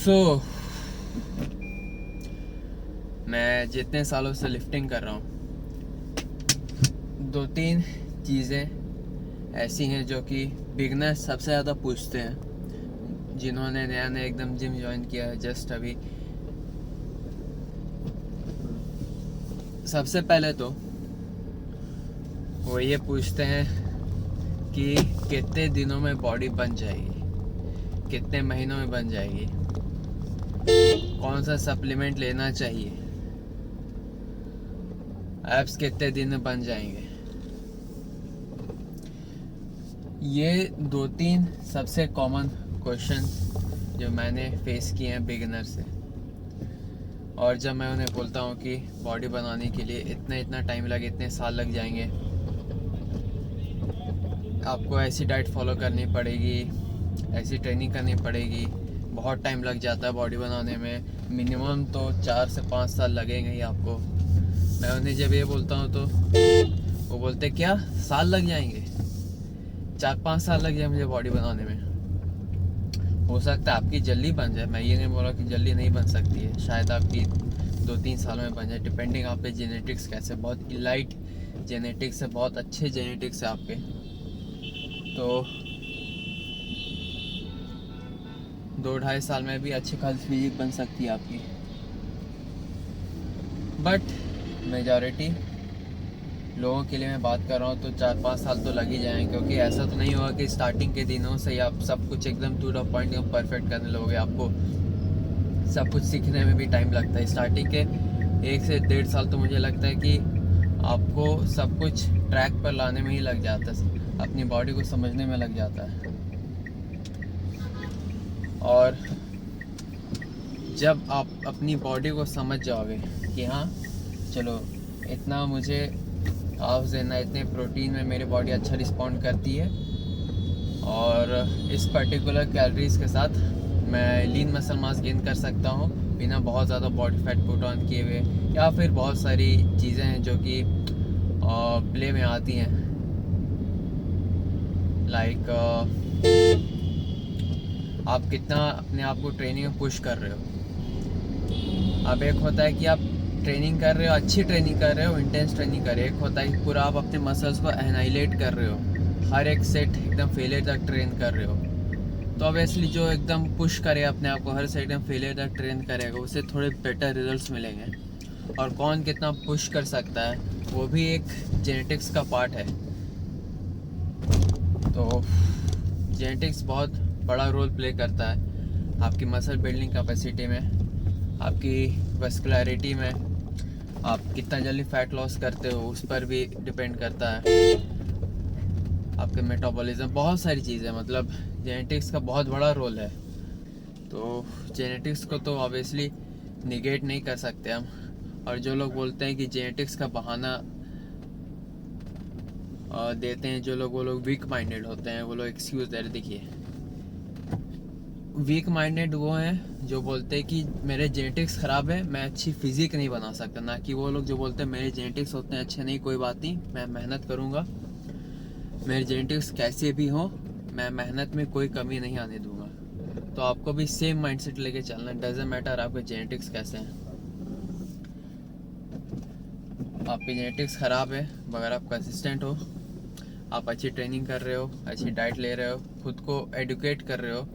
सो मैं जितने सालों से लिफ्टिंग कर रहा हूँ, 2-3 चीज़ें ऐसी हैं जो कि बिगनर सबसे ज़्यादा पूछते हैं, जिन्होंने नया नया एकदम जिम ज्वाइन किया है जस्ट अभी। सबसे पहले तो वो ये पूछते हैं कि कितने दिनों में बॉडी बन जाएगी, कितने महीनों में बन जाएगी, कौन सा सप्लीमेंट लेना चाहिए, एब्स कितने दिन में बन जाएंगे। ये 2-3 सबसे कॉमन क्वेश्चन जो मैंने फेस किए हैं बिगिनर से। और जब मैं उन्हें बोलता हूँ कि बॉडी बनाने के लिए इतना टाइम लगे, इतने साल लग जाएंगे, आपको ऐसी डाइट फॉलो करनी पड़ेगी, ऐसी ट्रेनिंग करनी पड़ेगी, बहुत टाइम लग जाता है बॉडी बनाने में, मिनिमम तो 4 से 5 साल लगेंगे ही आपको। मैं उन्हें जब ये बोलता हूँ तो वो बोलते क्या साल लग जाएंगे, 4-5 साल लग जाए मुझे बॉडी बनाने में। हो सकता है आपकी जल्दी बन जाए, मैं ये नहीं बोला कि जल्दी नहीं बन सकती है, शायद आपकी 2-3 सालों में बन जाए, डिपेंडिंग आप पे जेनेटिक्स कैसे, बहुत इलाइट जेनेटिक्स है, बहुत अच्छे जेनेटिक्स है आपके, तो 2-2.5 साल में भी अच्छी खासी फिजिक बन सकती है आपकी। बट मेजॉरिटी लोगों के लिए मैं बात कर रहा हूँ तो 4-5 साल तो लग ही जाएंगे, क्योंकि ऐसा तो नहीं होगा कि स्टार्टिंग के दिनों से ही आप सब कुछ एकदम टू द पॉइंट परफेक्ट करने लगोगे। आपको सब कुछ सीखने में भी टाइम लगता है। स्टार्टिंग के 1 से 1.5 साल तो मुझे लगता है कि आपको सब कुछ ट्रैक पर लाने में ही लग जाता है, अपनी बॉडी को समझने में लग जाता है। और जब आप अपनी बॉडी को समझ जाओगे कि हाँ चलो इतना मुझे कार्ब्स देना, इतने प्रोटीन में मेरी बॉडी अच्छा रिस्पॉन्ड करती है, और इस पर्टिकुलर कैलोरीज के साथ मैं लीन मसल मास गेन कर सकता हूँ बिना बहुत ज़्यादा बॉडी फैट पुट ऑन किए हुए, या फिर बहुत सारी चीज़ें हैं जो कि प्ले में आती हैं, लाइक आप कितना अपने आप को ट्रेनिंग में पुश कर रहे हो। अब एक होता है कि आप ट्रेनिंग कर रहे हो, अच्छी ट्रेनिंग कर रहे हो, इंटेंस ट्रेनिंग कर रहे हो, एक होता है कि पूरा आप अपने मसल्स को एनाइलेट कर रहे हो, हर एक सेट एकदम फेलियर तक ट्रेन कर रहे हो। तो ऑब्वियसली जो एकदम पुश करे अपने आप को, हर सेट एकदम फेलियर तक ट्रेन करेगा, उससे थोड़े बेटर रिजल्ट्स मिलेंगे। और कौन कितना पुश कर सकता है वो भी एक जेनेटिक्स का पार्ट है। तो जेनेटिक्स बहुत बड़ा रोल प्ले करता है आपकी मसल बिल्डिंग कैपेसिटी में, आपकी वस्कुलरिटी में, आप कितना जल्दी फैट लॉस करते हो उस पर भी डिपेंड करता है, आपके मेटाबॉलिज्म, बहुत सारी चीज़ें, मतलब जेनेटिक्स का बहुत बड़ा रोल है। तो जेनेटिक्स को तो ऑब्वियसली निगेट नहीं कर सकते हम। और जो लोग बोलते हैं कि जेनेटिक्स का बहाना देते हैं जो लोग, वो लोग वीक माइंडेड होते हैं, वो लोग एक्सक्यूज़ दे रहे। देखिए वीक माइंडेड वो हैं जो बोलते हैं कि मेरे जेनेटिक्स ख़राब है, मैं अच्छी फिजिक नहीं बना सकता, ना कि वो लोग जो बोलते हैं मेरे जेनेटिक्स होते हैं अच्छे, नहीं कोई बात नहीं, मैं मेहनत करूँगा, मेरे जेनेटिक्स कैसे भी हों मैं मेहनत में कोई कमी नहीं आने दूंगा। तो आपको भी सेम माइंडसेट लेके चलना, डजेंट मैटर आपके जेनेटिक्स कैसे हैं। आपकी जेनेटिक्स ख़राब है मगर आप कंसिस्टेंट हो, आप अच्छी ट्रेनिंग कर रहे हो, अच्छी डाइट ले रहे हो, खुद को एडुकेट कर रहे हो,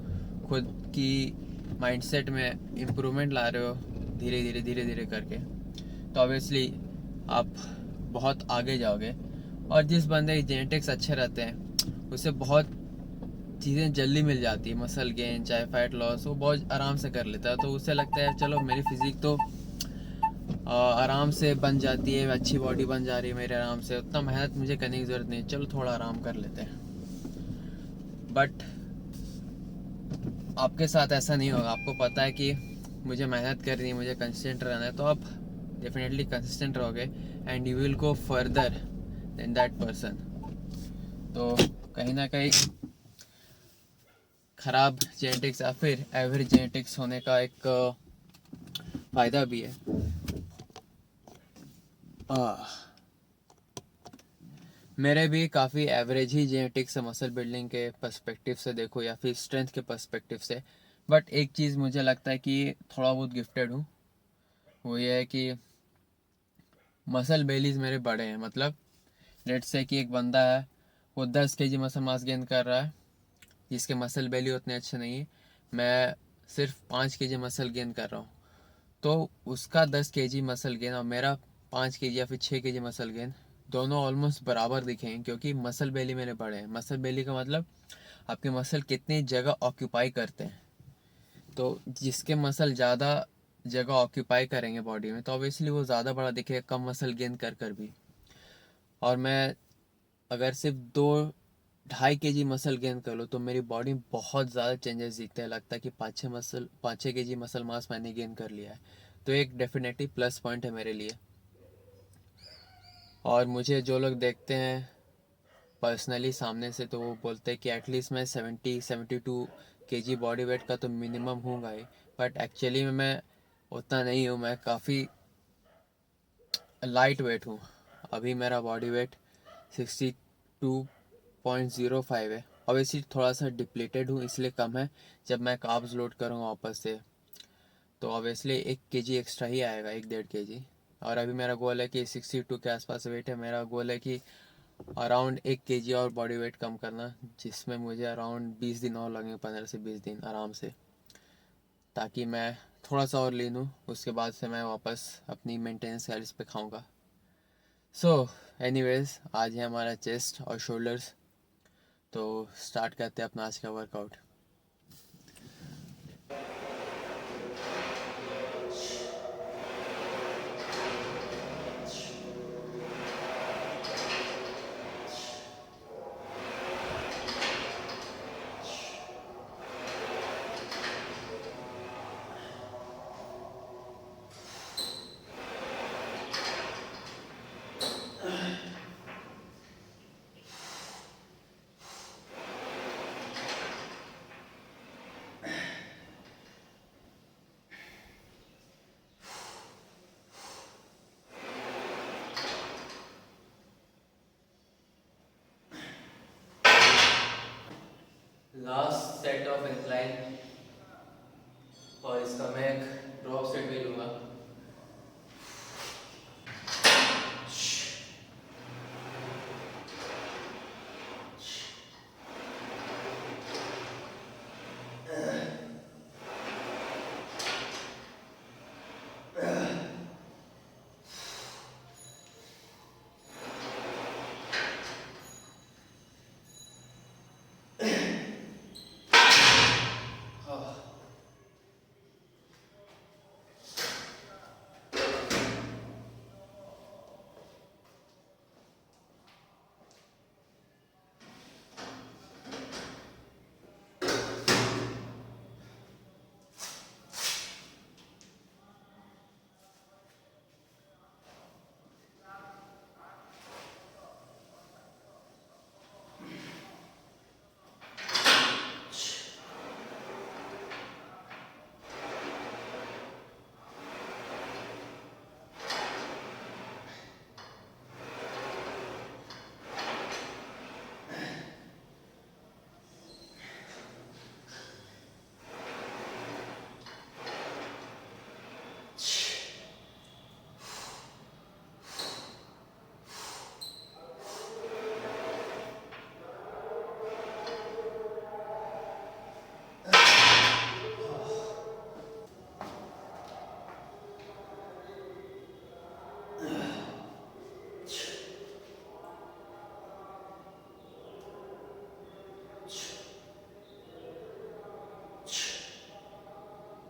खुद की माइंडसेट में इम्प्रूवमेंट ला रहे हो धीरे धीरे करके, तो ऑब्वियसली आप बहुत आगे जाओगे। और जिस बंदे के जेनेटिक्स अच्छे रहते हैं उसे बहुत चीज़ें जल्दी मिल जाती है, मसल गेन चाहे फैट लॉस, वो बहुत आराम से कर लेता है। तो उससे लगता है चलो मेरी फिजिक तो आराम से बन जाती है, अच्छी बॉडी बन जा रही है मेरे आराम से, उतना मेहनत मुझे करने की ज़रूरत नहीं, चलो थोड़ा आराम कर लेते हैं। बट आपके साथ ऐसा नहीं होगा, आपको पता है कि मुझे मेहनत करनी है, मुझे कंसिस्टेंट रहना है, तो आप डेफिनेटली कंसिस्टेंट रहोगे and you will go further than that person. तो कहीं ना कहीं ख़राब जेनेटिक्स या फिर एवरेज जेनेटिक्स होने का एक फ़ायदा भी है। मेरे भी काफ़ी एवरेज ही जेनेटिक्स है, मसल बिल्डिंग के पर्सपेक्टिव से देखो या फिर स्ट्रेंथ के पर्सपेक्टिव से, बट एक चीज़ मुझे लगता है कि थोड़ा बहुत गिफ्टेड हूँ, वो ये है कि मसल बेलीज मेरे बड़े हैं। मतलब लेट्स से कि एक बंदा है, वो 10 kg मसल मास गेन कर रहा है, जिसके मसल बेली उतने अच्छे नहीं है, मैं सिर्फ 5 kg मसल गेन कर रहा हूँ, तो उसका 10 kg मसल गेन और मेरा 5 kg या फिर 6 kg मसल गेन दोनों ऑलमोस्ट बराबर दिखेंगे, क्योंकि मसल बेली मेरे बड़े हैं। मसल बेली का मतलब आपके मसल कितनी जगह ऑक्यूपाई करते हैं, तो जिसके मसल ज़्यादा जगह ऑक्यूपाई करेंगे बॉडी में, तो ऑब्वियसली वो ज़्यादा बड़ा दिखेगा कम मसल गेन कर कर भी। और मैं अगर सिर्फ 2-2.5 kg मसल गेन कर लो तो मेरी बॉडी में बहुत ज़्यादा चेंजेस दिखते हैं, लगता है कि 5-6 kg मसल मास मैंने गेन कर लिया है। तो एक डेफिनेटली प्लस पॉइंट है मेरे लिए। और मुझे जो लोग देखते हैं पर्सनली सामने से, तो वो बोलते हैं कि एटलीस्ट मैं 70-72 kg बॉडी वेट का तो मिनिमम हूँगा ही। बट एक्चुअली में मैं उतना नहीं हूँ, मैं काफ़ी लाइट वेट हूँ। अभी मेरा बॉडी वेट 62.05 है। ऑब्वियसली थोड़ा सा डिप्लीटेड हूँ इसलिए कम है, जब मैं कार्ब्स लोड करूँगा वापस से तो ऑब्वियसली 1 kg एक्स्ट्रा ही आएगा, 1-1.5 kg। और अभी मेरा गोल है कि 62 के आसपास वेट है, मेरा गोल है कि अराउंड 1 kg और बॉडी वेट कम करना, जिसमें मुझे अराउंड 20 दिन और लगेंगे, 15 से 20 दिन आराम से, ताकि मैं थोड़ा सा और लीन हूँ, उसके बाद से मैं वापस अपनी मेंटेनेंस कैलोरीज पे खाऊंगा। सो एनीवेज, आज है हमारा चेस्ट और शोल्डर्स, तो स्टार्ट करते हैं अपना आज का workout. Last set of incline, और इसका मैं एक ड्रॉप सेट भी लूँगा। तो मैंने बहुत कम लोगों को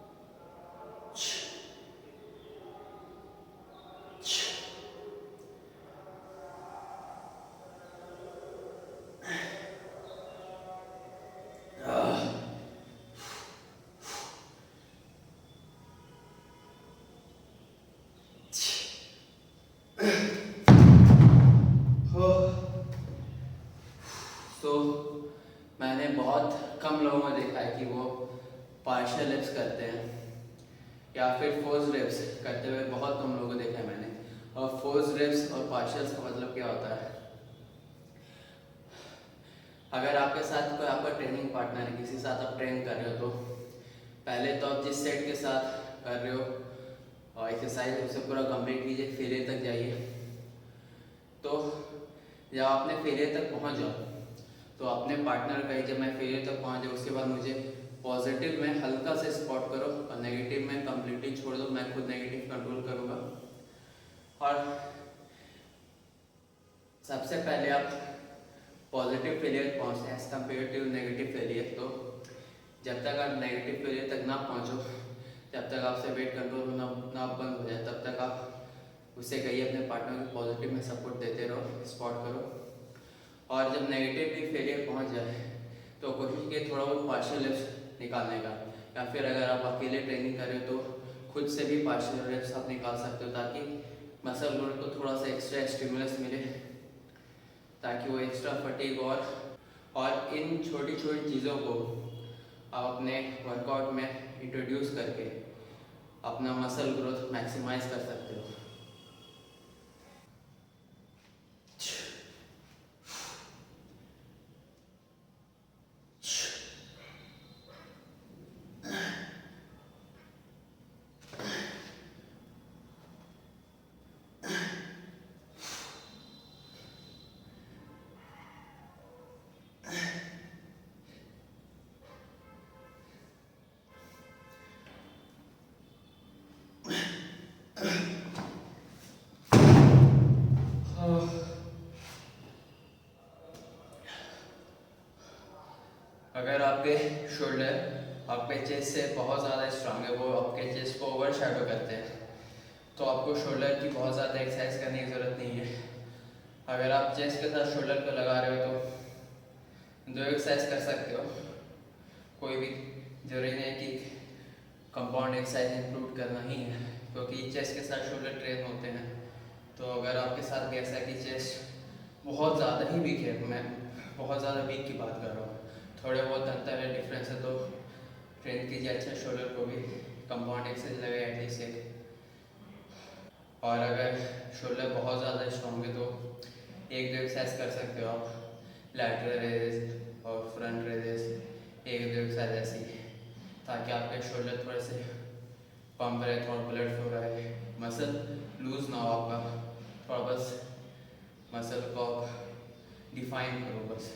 देखा है कि वो पार्शियल लिप्स करते हैं या फिर फोर्स रेप्स करते हुए, बहुत कम लोगों को देखा है मैंने। और फोर्स रेप्स और पार्शियल्स का मतलब क्या होता है? अगर आपके साथ कोई आपका ट्रेनिंग पार्टनर है, किसी के साथ आप ट्रेन कर रहे हो, तो पहले तो आप जिस सेट के साथ कर रहे हो और एक्सरसाइज उसे पूरा कंप्लीट कीजिए, फेलियर तक जाइए। तो जब आपने फेलियर तक पहुंच जाओ तो अपने पार्टनर का जब मैं फेलियर तक पहुंच जाऊँ उसके बाद मुझे पॉजिटिव में हल्का से स्पॉट करो और नेगेटिव में कंप्लीटली छोड़ दो। मैं खुद नेगेटिव कंट्रोल करूँगा। और सबसे पहले आप पॉजिटिव फेलियर पहुँचते हैं as compare to negative failure. तो जब तक आप नेगेटिव फेलियर तक ना पहुँचो, जब तक आपसे वेट कंट्रोल होना ना बंद हो जाए, तब तक आप उससे कहिए अपने पार्टनर को पॉजिटिव में सपोर्ट देते रहो, स्पॉट करो। और जब नेगेटिव भी फेलियर पहुँच जाए तो कोशिश कीजिए थोड़ा बहुत पार्शियल लिफ्ट निकालने का, या फिर अगर आप अकेले ट्रेनिंग कर रहे हो तो खुद से भी पार्शियल लिफ्ट आप निकाल सकते हो, ताकि मसल ग्रोथ को थोड़ा सा एक्स्ट्रा स्टिमुलस मिले, ताकि वो एक्स्ट्रा फटीग। और इन छोटी छोटी चीज़ों को आप अपने वर्कआउट में इंट्रोड्यूस करके अपना मसल ग्रोथ मैक्सिमाइज कर सकते हो। अगर आपके शोल्डर आपके चेस्ट से बहुत ज़्यादा स्ट्रांग है, वो आपके चेस्ट को ओवर शैडो करते हैं, तो आपको शोल्डर की बहुत ज़्यादा एक्सरसाइज करने की ज़रूरत नहीं है। अगर आप चेस्ट के साथ शोल्डर को लगा रहे हो तो दो एक्सरसाइज कर सकते हो। कोई भी जरूरी नहीं है कि कंपाउंड एक्सरसाइज इंक्लूड करना ही है, क्योंकि चेस्ट के साथ शोल्डर ट्रेन होते हैं। तो अगर आपके साथ भी ऐसा है कि चेस्ट बहुत ज़्यादा ही वीक है, मैं बहुत ज़्यादा वीक की बात कर रहा हूँ, थोड़े बहुत अंतर है, डिफरेंस है, तो ट्रेन कीजिए अच्छा शोल्डर को भी, कंपाउंड एक्सरसाइज लगे एटलीस्ट एक। और अगर शोल्डर बहुत ज़्यादा स्ट्रॉन्ग है तो एक दो एक्सरसाइज कर सकते हो आप, लैटरल रेजेस और फ्रंट रेजेस, एक दो एक्सरसाइज ऐसी, ताकि आपके शोल्डर थोड़े से पंप रहे, थोड़ा ब्लड फ्लो रहे, मसल लूज ना हो आपका, थोड़ा बस मसल को डिफाइन करो बस।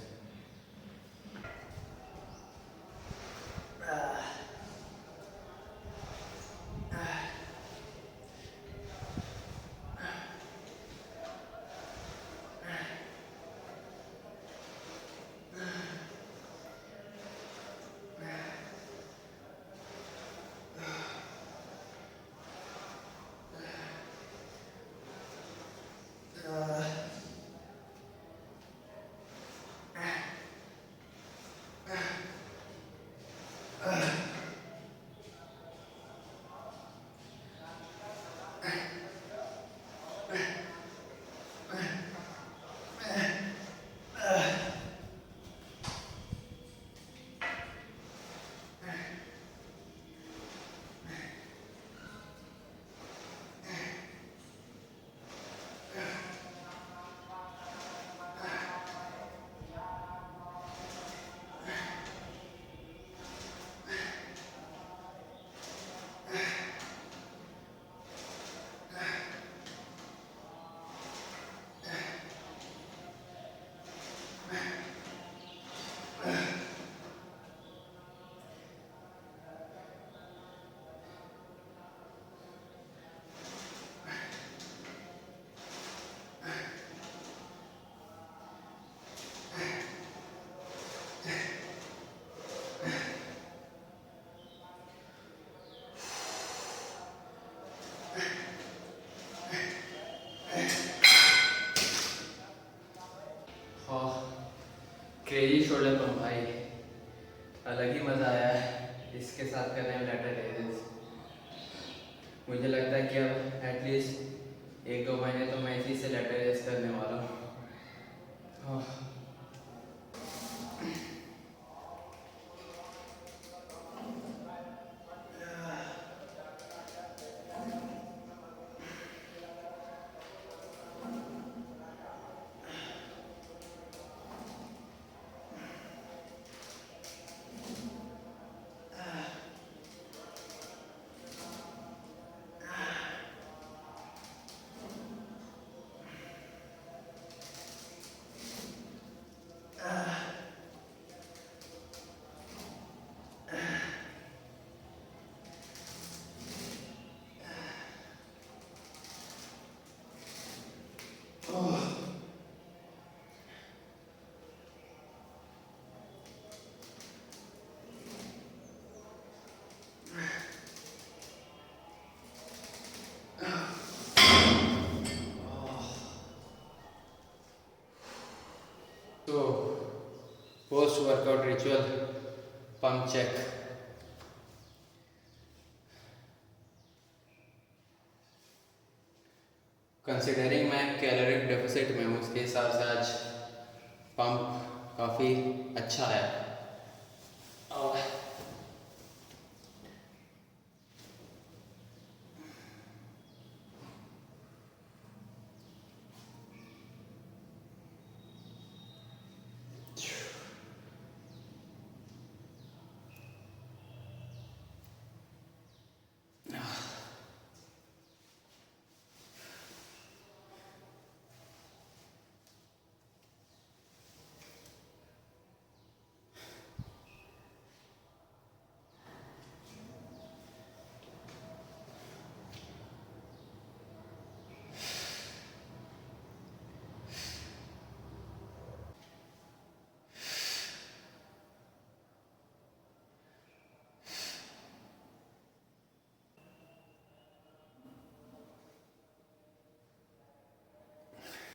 क्रेजी शोल्डर पंप भाई, अलग ही मज़ा आया है इसके साथ करने में लैटर रेजेस। मुझे लगता है कि अब एटलीस्ट एक दो महीने तो मैं इसी से लैटर रेस करने वाला हूँ। Post workout ritual pump check. Considering मैं कैलोरिक डेफिसिट में हूँ, उसके हिसाब से आज पंप काफ़ी अच्छा है।